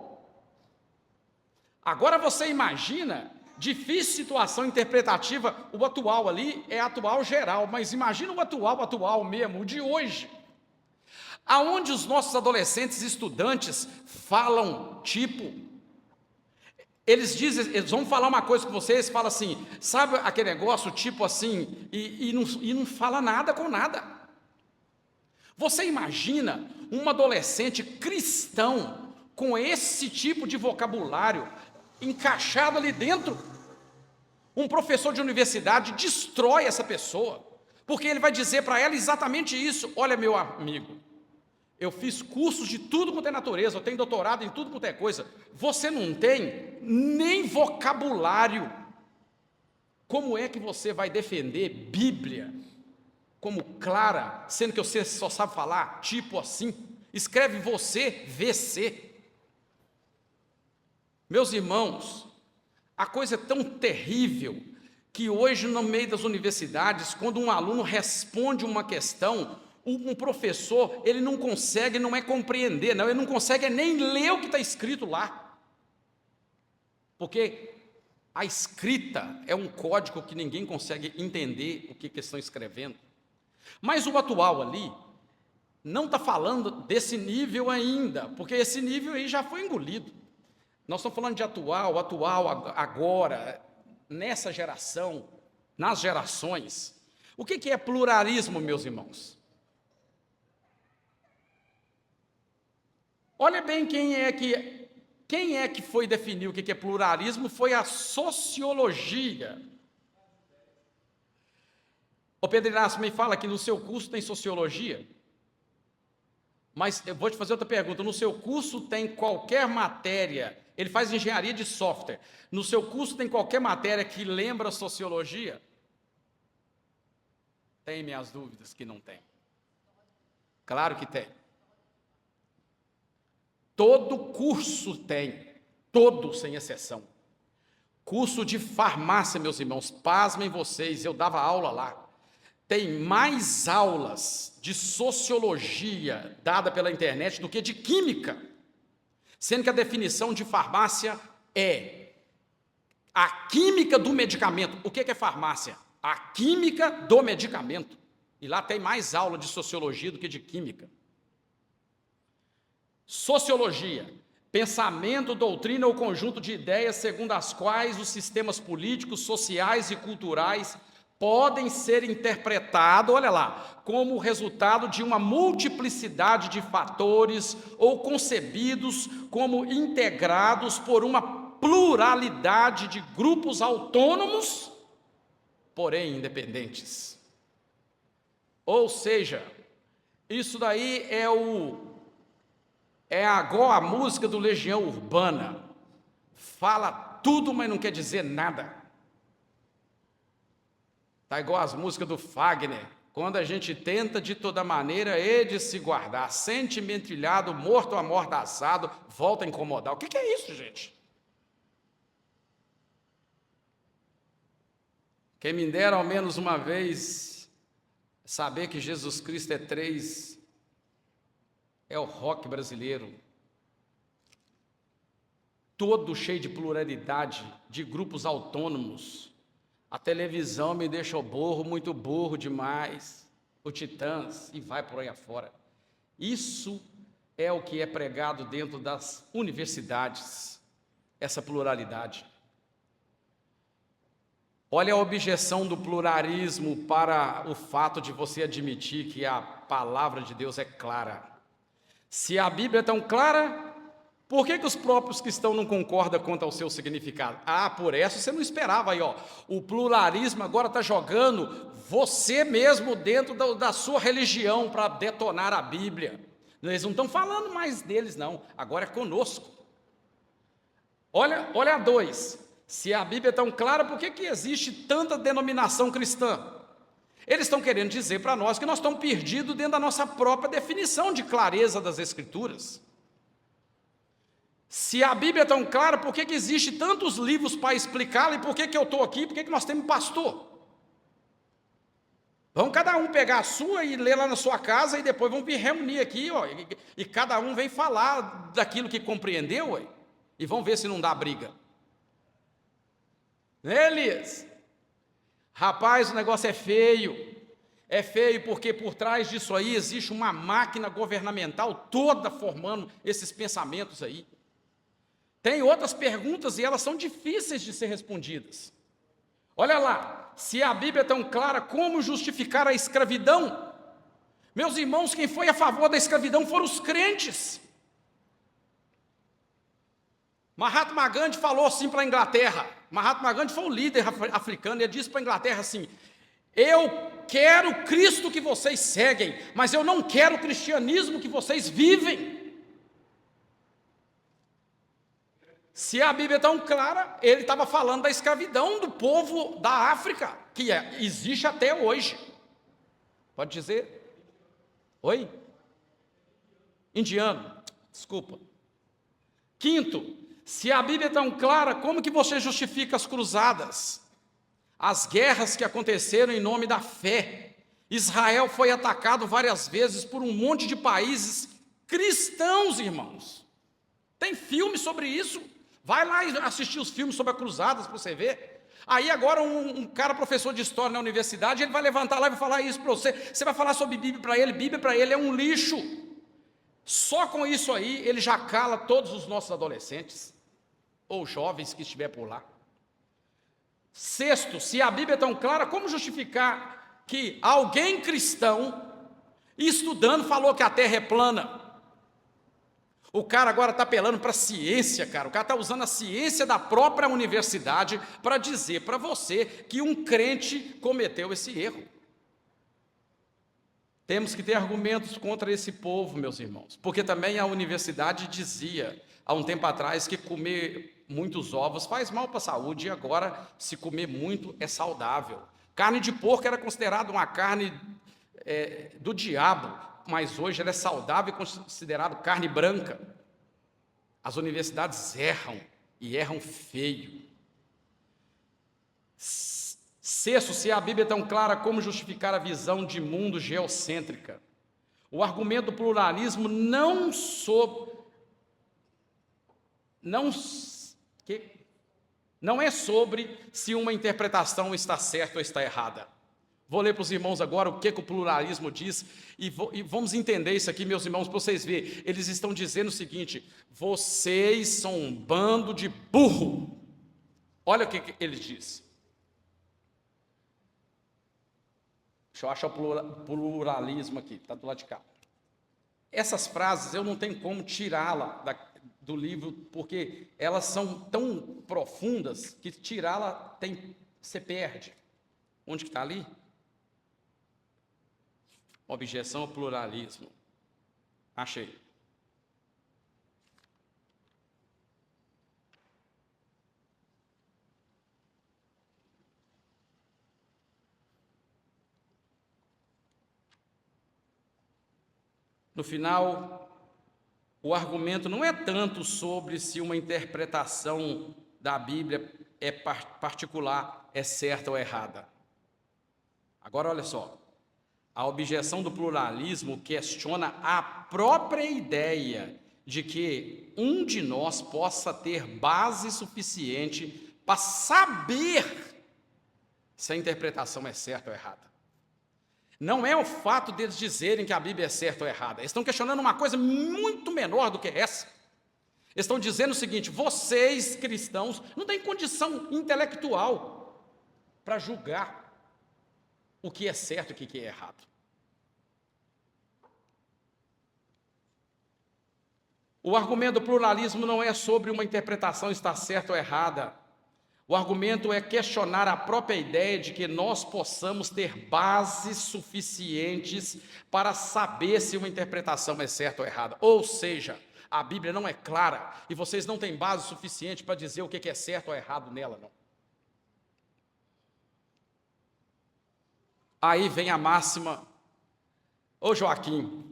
Agora você imagina, difícil situação interpretativa, o atual ali é atual geral, mas imagina o atual mesmo, o de hoje. Aonde os nossos adolescentes estudantes falam tipo, eles vão falar uma coisa com vocês, falam assim, sabe aquele negócio tipo assim, e não fala nada com nada. Você imagina um adolescente cristão com esse tipo de vocabulário encaixado ali dentro? Um professor de universidade destrói essa pessoa, porque ele vai dizer para ela exatamente isso. Olha, meu amigo, eu fiz cursos de tudo quanto é natureza, eu tenho doutorado em tudo quanto é coisa. Você não tem nem vocabulário. Como é que você vai defender Bíblia como clara, sendo que você só sabe falar tipo assim? Escreve você, VC. Meus irmãos, a coisa é tão terrível que hoje, no meio das universidades, quando um aluno responde uma questão, um professor, ele não consegue, não é compreender, não, ele não consegue nem ler o que está escrito lá. Porque a escrita é um código que ninguém consegue entender o que estão escrevendo. Mas o atual ali, não está falando desse nível ainda, porque esse nível aí já foi engolido. Nós estamos falando de atual, agora, nessa geração, nas gerações. O que é pluralismo, meus irmãos? Olha bem quem é que foi definir o que é pluralismo, foi a sociologia. O Pedro Inácio me fala que no seu curso tem sociologia, mas eu vou te fazer outra pergunta, no seu curso tem qualquer matéria, ele faz engenharia de software, no seu curso tem qualquer matéria que lembra sociologia? Tem minhas dúvidas que não tem. Claro que tem. Todo curso tem, todo sem exceção. Curso de farmácia, meus irmãos, pasmem vocês, eu dava aula lá. Tem mais aulas de sociologia dada pela internet do que de química, sendo que a definição de farmácia é a química do medicamento. O que é farmácia? A química do medicamento. E lá tem mais aula de sociologia do que de química. Sociologia, pensamento, doutrina ou conjunto de ideias segundo as quais os sistemas políticos, sociais e culturais podem ser interpretados, olha lá, como resultado de uma multiplicidade de fatores ou concebidos como integrados por uma pluralidade de grupos autônomos, porém independentes. Ou seja, isso daí é igual a música do Legião Urbana, fala tudo, mas não quer dizer nada. Está igual as músicas do Fagner, quando a gente tenta de toda maneira de se guardar, sentimentilhado, morto amordaçado, volta a incomodar. O que é isso, gente? Quem me dera ao menos uma vez saber que Jesus Cristo é 3, é o rock brasileiro, todo cheio de pluralidade, de grupos autônomos. A televisão me deixou burro, muito burro demais, o Titãs, e vai por aí afora. Isso é o que é pregado dentro das universidades, essa pluralidade. Olha a objeção do pluralismo para o fato de você admitir que a palavra de Deus é clara. Se a Bíblia é tão clara, por que os próprios cristãos não concordam quanto ao seu significado? Por essa você não esperava aí, ó. O pluralismo agora está jogando você mesmo dentro da sua religião para detonar a Bíblia. Eles não estão falando mais deles, não. Agora é conosco. Olha a 2. Se a Bíblia é tão clara, por que existe tanta denominação cristã? Eles estão querendo dizer para nós que nós estamos perdidos dentro da nossa própria definição de clareza das Escrituras. Se a Bíblia é tão clara, por que existe tantos livros para explicá-la? E por que eu estou aqui? Por que nós temos pastor? Vamos cada um pegar a sua e ler lá na sua casa, e depois vamos vir reunir aqui, ó, e cada um vem falar daquilo que compreendeu, ó, e vamos ver se não dá briga. Né, Elias? Rapaz, o negócio é feio. É feio porque por trás disso aí existe uma máquina governamental toda formando esses pensamentos aí. Tem outras perguntas e elas são difíceis de ser respondidas. Olha lá, se a Bíblia é tão clara, como justificar a escravidão? Meus irmãos, quem foi a favor da escravidão foram os crentes. Mahatma Gandhi falou assim para a Inglaterra. Mahatma Gandhi foi o líder africano, ele disse para a Inglaterra assim: eu quero o Cristo que vocês seguem, mas eu não quero o cristianismo que vocês vivem. Se a Bíblia é tão clara, ele estava falando da escravidão do povo da África, que existe até hoje. Pode dizer? Oi? Indiano, desculpa. Quinto, se a Bíblia é tão clara, como que você justifica as cruzadas? As guerras que aconteceram em nome da fé. Israel foi atacado várias vezes por um monte de países cristãos, irmãos. Tem filme sobre isso. Vai lá assistir os filmes sobre as cruzadas para você ver. Aí agora um cara professor de história na universidade, ele vai levantar lá e vai falar isso para você. Você vai falar sobre Bíblia para ele é um lixo. Só com isso aí ele já cala todos os nossos adolescentes ou jovens que estiver por lá. Sexto, se a Bíblia é tão clara, como justificar que alguém cristão estudando falou que a Terra é plana? O cara agora está apelando para a ciência, cara. O cara está usando a ciência da própria universidade para dizer para você que um crente cometeu esse erro. Temos que ter argumentos contra esse povo, meus irmãos, porque também a universidade dizia, há um tempo atrás, que comer muitos ovos faz mal para a saúde, e agora, se comer muito, é saudável. Carne de porco era considerada uma carne do diabo, mas hoje ela é saudável e considerada carne branca. As universidades erram, e erram feio. Sexto, se a Bíblia é tão clara, como justificar a visão de mundo geocêntrica? O argumento do pluralismo não é sobre se uma interpretação está certa ou está errada. Vou ler para os irmãos agora o que o pluralismo diz, e vamos entender isso aqui, meus irmãos, para vocês verem. Eles estão dizendo o seguinte: vocês são um bando de burro. Olha o que ele diz. Deixa eu achar o pluralismo aqui, está do lado de cá. Essas frases eu não tenho como tirá-la do livro, porque elas são tão profundas que tirá-la você perde. Onde que está ali? Objeção ao pluralismo. Achei. No final, o argumento não é tanto sobre se uma interpretação da Bíblia é particular, é certa ou errada. Agora, olha só. A objeção do pluralismo questiona a própria ideia de que um de nós possa ter base suficiente para saber se a interpretação é certa ou errada. Não é o fato deles dizerem que a Bíblia é certa ou errada. Eles estão questionando uma coisa muito menor do que essa. Eles estão dizendo o seguinte: vocês, cristãos, não têm condição intelectual para julgar o que é certo e o que é errado. O argumento do pluralismo não é sobre uma interpretação estar certa ou errada. O argumento é questionar a própria ideia de que nós possamos ter bases suficientes para saber se uma interpretação é certa ou errada. Ou seja, a Bíblia não é clara e vocês não têm base suficiente para dizer o que é certo ou errado nela, não. Aí vem a máxima: ô Joaquim,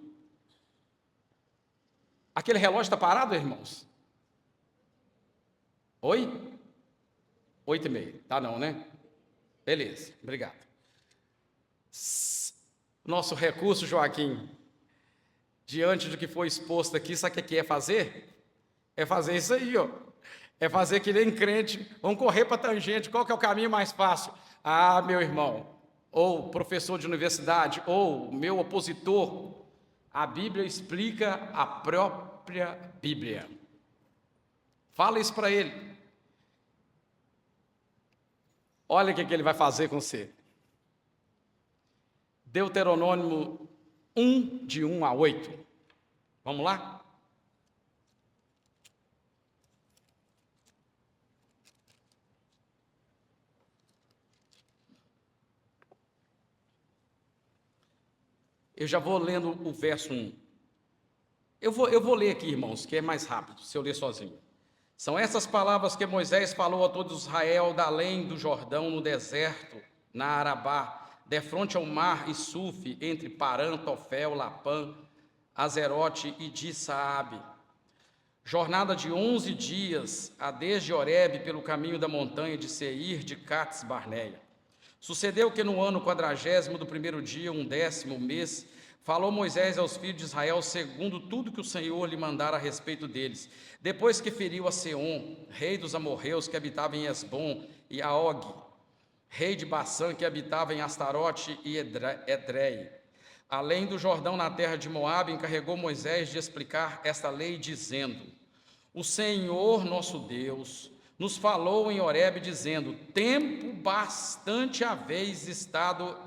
aquele relógio está parado, irmãos? Oi? 8h30, tá não, né? Beleza, obrigado. Nosso recurso, Joaquim, diante do que foi exposto aqui, sabe o que é fazer? É fazer isso aí, ó. É fazer que nem crente, vamos correr para a tangente, qual que é o caminho mais fácil? Ah, meu irmão, ou professor de universidade, ou meu opositor, a Bíblia explica a própria Bíblia. Fala isso para ele. Olha o que ele vai fazer com você. Deuteronômio 1, de 1 a 8. Vamos lá? Eu já vou lendo o verso 1. Eu vou ler aqui, irmãos, que é mais rápido, se eu ler sozinho. São essas palavras que Moisés falou a todo Israel, da além do Jordão, no deserto, na Arabá, defronte ao mar e Suf, entre Parã, Tofel, Lapã, Azerote e de Saabe. Jornada de 11 dias, a desde Horebe, pelo caminho da montanha de Seir, de Cades Barneia. Sucedeu que no ano 40º do primeiro dia, 10º mês, Falou Moisés aos filhos de Israel segundo tudo que o Senhor lhe mandara a respeito deles. Depois que feriu a Seom, rei dos amorreus, que habitava em Esbom, e a Og, rei de Bassã, que habitava em Astarote e Edrei. Além do Jordão, na terra de Moabe, encarregou Moisés de explicar esta lei, dizendo: o Senhor nosso Deus nos falou em Horebe, dizendo: tempo bastante haveis estado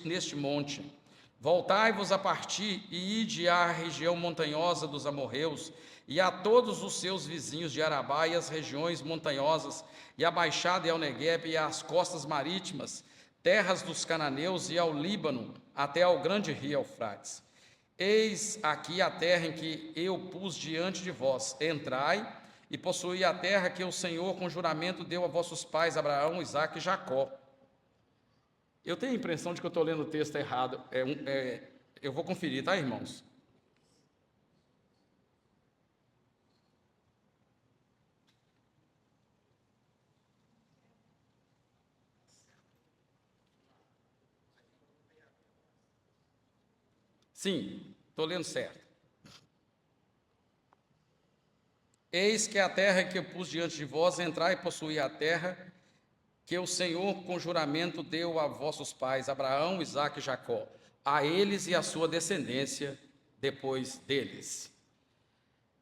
neste monte. Voltai-vos a partir e ide à região montanhosa dos amorreus, e a todos os seus vizinhos de Arabá, e as regiões montanhosas, e a Baixada, e ao Neguebe, e às costas marítimas, terras dos cananeus, e ao Líbano, até ao grande rio Eufrates. Eis aqui a terra em que eu pus diante de vós. Entrai e possuí a terra que o Senhor com juramento deu a vossos pais, Abraão, Isaque e Jacó. Eu tenho a impressão de que eu estou lendo o texto errado. Eu vou conferir, tá, irmãos? Sim, estou lendo certo. Eis que a terra que eu pus diante de vós, entrai e possuí a terra que o Senhor com juramento deu a vossos pais, Abraão, Isaque e Jacó, a eles e a sua descendência depois deles.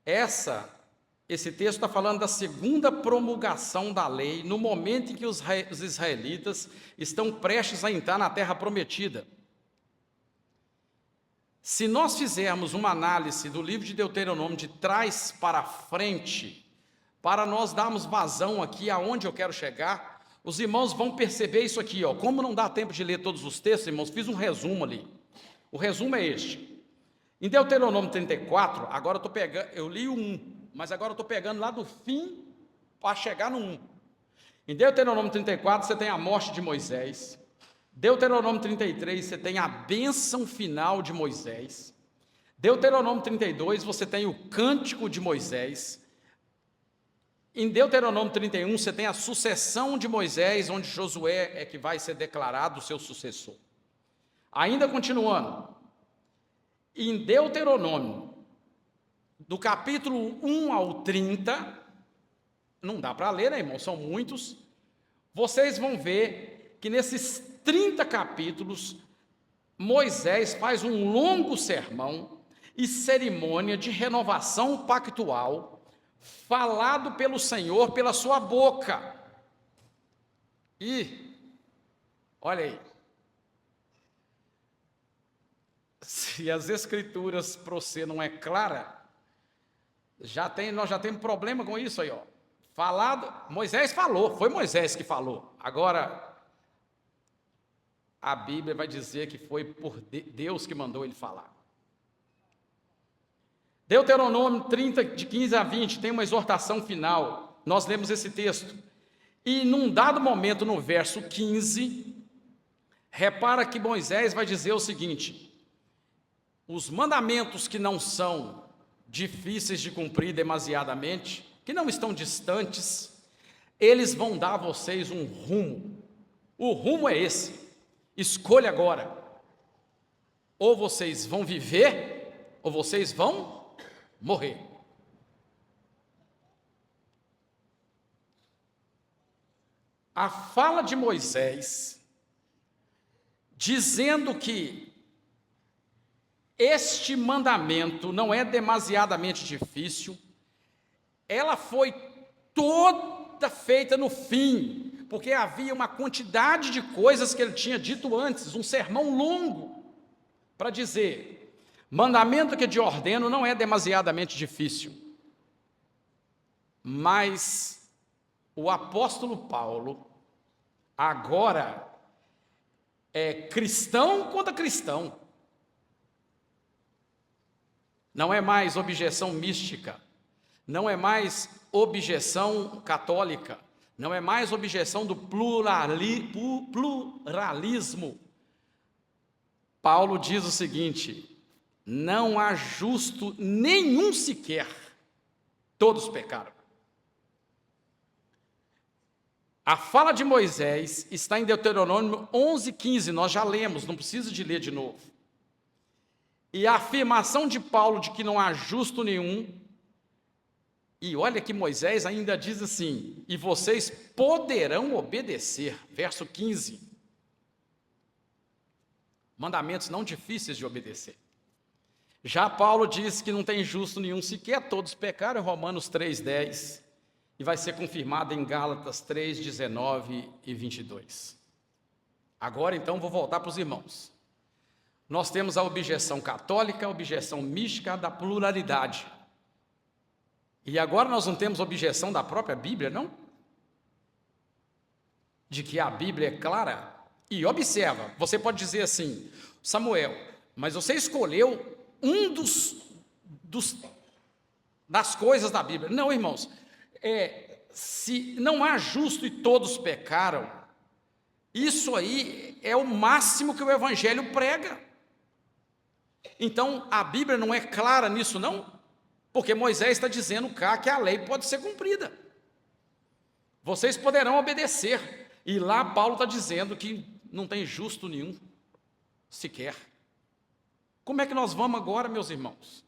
Esse texto está falando da segunda promulgação da lei, no momento em que os israelitas estão prestes a entrar na terra prometida. Se nós fizermos uma análise do livro de Deuteronômio de trás para frente, para nós darmos vazão aqui aonde eu quero chegar, os irmãos vão perceber isso aqui, ó. Como não dá tempo de ler todos os textos, irmãos, fiz um resumo ali. O resumo é este. Em Deuteronômio 34, agora eu estou pegando, eu li o 1, mas agora eu estou pegando lá do fim para chegar no 1. Em Deuteronômio 34, você tem a morte de Moisés. Deuteronômio 33, você tem a bênção final de Moisés. Deuteronômio 32, você tem o cântico de Moisés. Em Deuteronômio 31, você tem a sucessão de Moisés, onde Josué é que vai ser declarado o seu sucessor. Ainda continuando, em Deuteronômio, do capítulo 1 ao 30, não dá para ler, né, irmão? São muitos. Vocês vão ver que nesses 30 capítulos, Moisés faz um longo sermão e cerimônia de renovação pactual, falado pelo Senhor pela sua boca. E, olha aí, se as escrituras para você não é clara, nós já temos problema com isso aí, ó. Moisés falou, foi Moisés que falou. Agora, a Bíblia vai dizer que foi por Deus que mandou ele falar. Deuteronômio 30, de 15 a 20, tem uma exortação final. Nós lemos esse texto. E num dado momento, no verso 15, repara que Moisés vai dizer o seguinte: os mandamentos que não são difíceis de cumprir demasiadamente, que não estão distantes, eles vão dar a vocês um rumo. O rumo é esse. Escolha agora. Ou vocês vão viver, ou vocês vão morrer. A fala de Moisés, dizendo que este mandamento não é demasiadamente difícil, ela foi toda feita no fim, porque havia uma quantidade de coisas que ele tinha dito antes, um sermão longo, para dizer: mandamento que te ordeno não é demasiadamente difícil. Mas o apóstolo Paulo, agora, é cristão contra cristão. Não é mais objeção mística, não é mais objeção católica, não é mais objeção do pluralismo. Paulo diz o seguinte: não há justo nenhum sequer, todos pecaram. A fala de Moisés está em Deuteronômio 11:15, nós já lemos, não precisa de ler de novo. E a afirmação de Paulo de que não há justo nenhum, e olha que Moisés ainda diz assim: e vocês poderão obedecer, verso 15. Mandamentos não difíceis de obedecer. Já Paulo diz que não tem justo nenhum sequer, todos pecaram, em Romanos 3:10, e vai ser confirmado em Gálatas 3:19 e 22. Agora então vou voltar para os irmãos. Nós temos a objeção católica, a objeção mística da pluralidade. E agora nós não temos objeção da própria Bíblia, não? De que a Bíblia é clara. E observa, você pode dizer assim: Samuel, mas você escolheu um das coisas da Bíblia. Não, irmãos, se não há justo e todos pecaram, isso aí é o máximo que o Evangelho prega. Então, a Bíblia não é clara nisso, não? Porque Moisés está dizendo cá que a lei pode ser cumprida. Vocês poderão obedecer. E lá Paulo está dizendo que não tem justo nenhum, sequer. Como é que nós vamos agora, meus irmãos?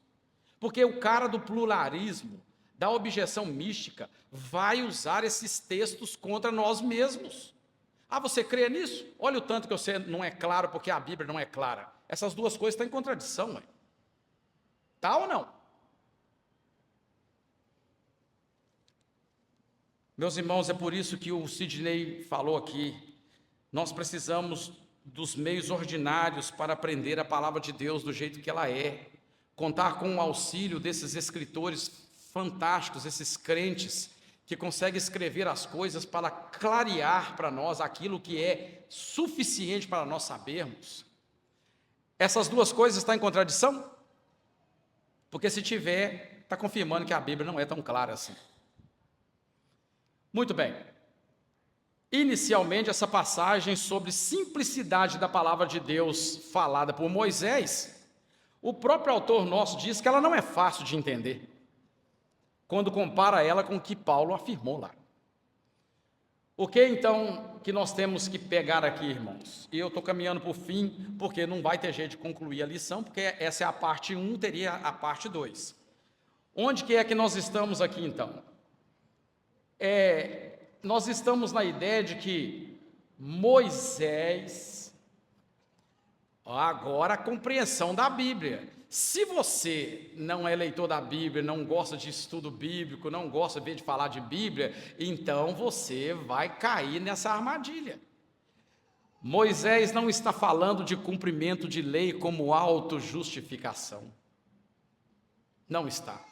Porque o cara do pluralismo, da objeção mística, vai usar esses textos contra nós mesmos. Ah, você crê nisso? Olha o tanto que você não é claro porque a Bíblia não é clara. Essas duas coisas estão em contradição, ué. Tá ou não? Meus irmãos, é por isso que o Sidney falou aqui, nós precisamos dos meios ordinários para aprender a palavra de Deus do jeito que ela é, contar com o auxílio desses escritores fantásticos, esses crentes, que conseguem escrever as coisas para clarear para nós aquilo que é suficiente para nós sabermos. Essas duas coisas estão em contradição? Porque se tiver, está confirmando que a Bíblia não é tão clara assim. Muito bem. Inicialmente, essa passagem sobre simplicidade da palavra de Deus falada por Moisés, o próprio autor nosso diz que ela não é fácil de entender, quando compara ela com o que Paulo afirmou lá. O que então que nós temos que pegar aqui, irmãos? E eu estou caminhando para o fim, porque não vai ter jeito de concluir a lição, porque essa é a parte 1, teria a parte 2. Onde que é que nós estamos aqui então? Nós estamos na ideia de que Moisés, agora a compreensão da Bíblia. Se você não é leitor da Bíblia, não gosta de estudo bíblico, não gosta de falar de Bíblia, então você vai cair nessa armadilha. Moisés não está falando de cumprimento de lei como autojustificação. Não está.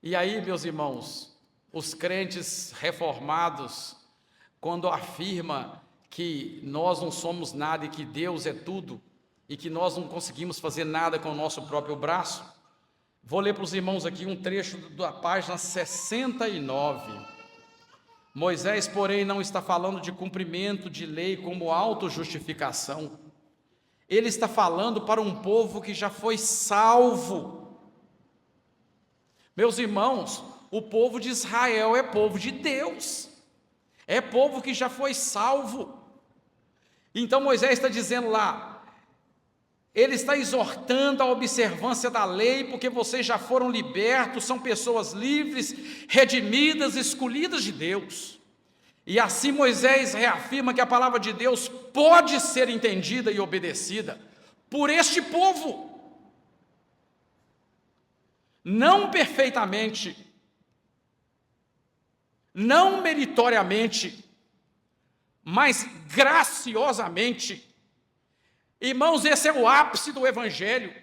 E aí, meus irmãos, os crentes reformados, quando afirma que nós não somos nada e que Deus é tudo, e que nós não conseguimos fazer nada com o nosso próprio braço, vou ler para os irmãos aqui um trecho da página 69. Moisés, porém, não está falando de cumprimento de lei como autojustificação. Ele está falando para um povo que já foi salvo. Meus irmãos, o povo de Israel é povo de Deus, é povo que já foi salvo. Então Moisés está dizendo lá, ele está exortando a observância da lei, porque vocês já foram libertos, são pessoas livres, redimidas, escolhidas de Deus. E assim Moisés reafirma que a palavra de Deus pode ser entendida e obedecida por este povo. Não perfeitamente, não meritoriamente, mas graciosamente. Irmãos, esse é o ápice do Evangelho.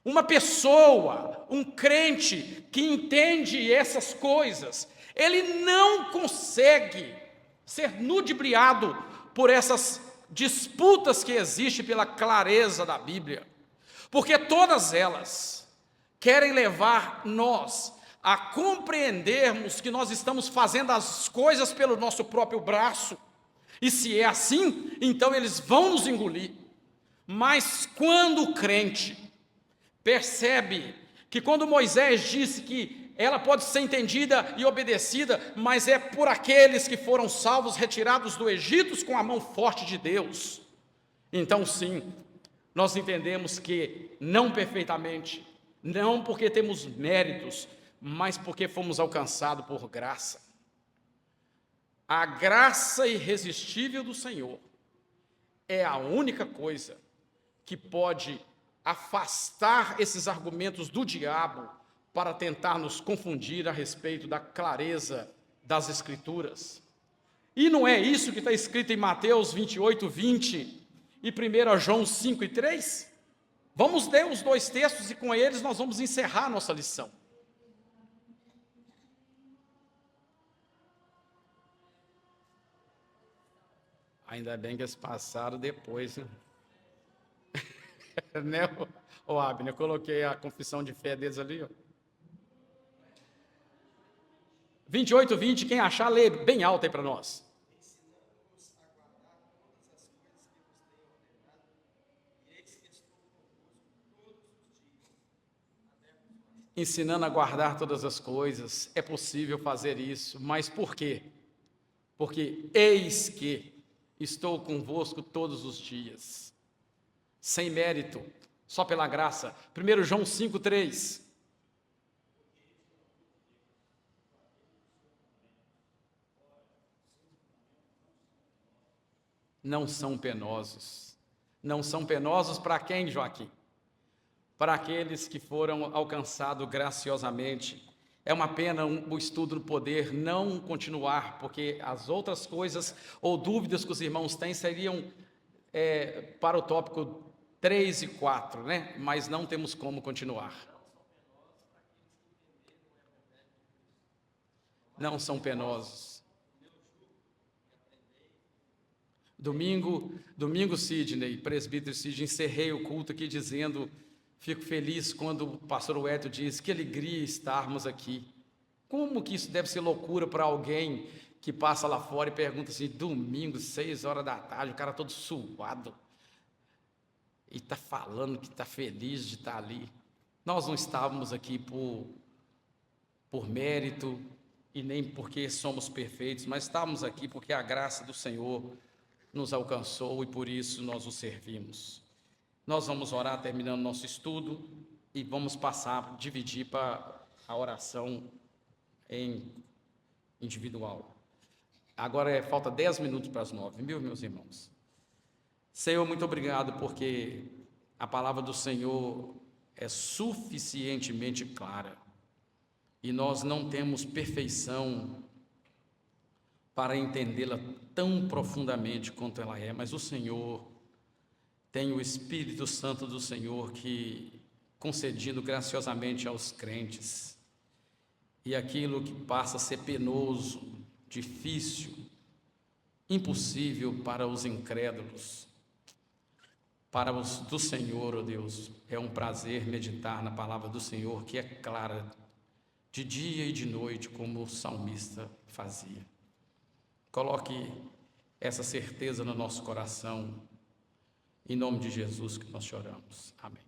Uma pessoa, um crente que entende essas coisas, ele não consegue ser ludibriado por essas disputas que existem pela clareza da Bíblia, porque todas elas querem levar nós a compreendermos que nós estamos fazendo as coisas pelo nosso próprio braço, e se é assim, então eles vão nos engolir. Mas quando o crente percebe que quando Moisés disse que ela pode ser entendida e obedecida, mas é por aqueles que foram salvos, retirados do Egito com a mão forte de Deus, então sim, nós entendemos que não perfeitamente, não porque temos méritos, mas porque fomos alcançados por graça. A graça irresistível do Senhor é a única coisa que pode afastar esses argumentos do diabo para tentar nos confundir a respeito da clareza das Escrituras. E não é isso que está escrito em Mateus 28, 20 e 1 João 5 e 3? Vamos ler os dois textos e com eles nós vamos encerrar a nossa lição. Ainda bem que eles passaram depois, né? Né, ô Abner, eu coloquei a confissão de fé deles ali, ó. 28, 20, quem achar, lê bem alto aí para nós. Ensinando a guardar todas as coisas, é possível fazer isso, mas por quê? Porque eis que estou convosco todos os dias, sem mérito, só pela graça. 1 João 5, 3. Não são penosos. Não são penosos para quem, Joaquim? Para aqueles que foram alcançados graciosamente. É uma pena o estudo do poder não continuar, porque as outras coisas ou dúvidas que os irmãos têm seriam para o tópico 3 e 4, né? Mas não temos como continuar. Não são penosos. Domingo, Sidney, presbítero Sidney, encerrei o culto aqui dizendo, fico feliz quando o pastor Wetto diz, que alegria estarmos aqui. Como que isso deve ser loucura para alguém que passa lá fora e pergunta assim, domingo, 6 horas da tarde, o cara todo suado, e está falando que está feliz de estar ali. Nós não estávamos aqui por mérito e nem porque somos perfeitos, mas estávamos aqui porque a graça do Senhor nos alcançou e por isso nós o servimos. Nós vamos orar terminando nosso estudo e vamos dividir para a oração em individual. Agora falta 10 minutos para as 9, meus irmãos. Senhor, muito obrigado porque a palavra do Senhor é suficientemente clara e nós não temos perfeição para entendê-la tão profundamente quanto ela é, mas o Senhor tem o Espírito Santo do Senhor que, concedido graciosamente aos crentes, e aquilo que passa a ser penoso, difícil, impossível para os incrédulos, para os do Senhor, ó Deus, é um prazer meditar na palavra do Senhor, que é clara, de dia e de noite, como o salmista fazia. Coloque essa certeza no nosso coração, em nome de Jesus que nós choramos. Amém.